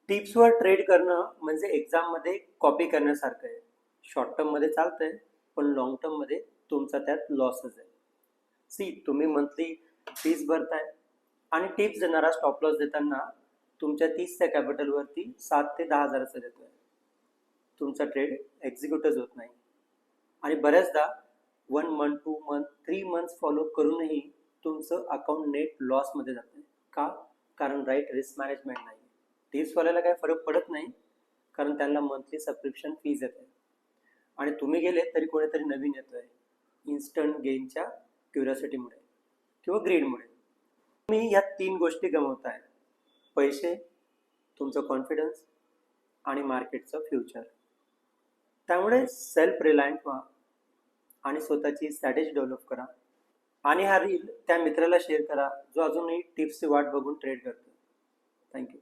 टिप्सवर trade करणं म्हणजे एक्झाममध्ये कॉपी करण्यासारखं आहे. शॉर्ट टर्ममध्ये चालतंय, पण लॉंग टर्ममध्ये तुमचा त्यात लॉसच आहे. तुम्ही मंथली फीस भरताय आणि टिप्स देणारा स्टॉप लॉस देताना तुमच्या 30च्या कॅपिटलवरती 7 ते 10 हजाराचं देतोय. तुमचा ट्रेड एक्झिक्यूटच होत नाही आणि बऱ्याचदा 1 मंथ, 2 मंथ, 3 मंथ्स फॉलो करूनही तुमचं अकाउंट नेट लॉसमध्ये जातं. का? कारण राईट रिस्क मॅनेजमेंट नाही. टिप्सवाल्याला काही फरक पडत नाही, कारण त्यांना मंथली सबस्क्रिप्शन फीज येते आणि तुम्ही गेले तरी कोणीतरी नवीन येतोय इन्स्टंट गेनच्या क्युरिओसिटीमुळे किंवा ग्रीडमुळे. तुम्ही ह्या 3 गोष्टी गमावताय: पैसे, तुमचं कॉन्फिडन्स आणि मार्केटचं फ्युचर. त्यामुळे सेल्फ रिलायंट व्हा आणि स्वतःची स्ट्रॅटेजी डेव्हलप करा आणि हा रील त्या मित्राला शेअर करा जो अजूनही टिप्सची वाट बघून ट्रेड करतो. थँक्यू.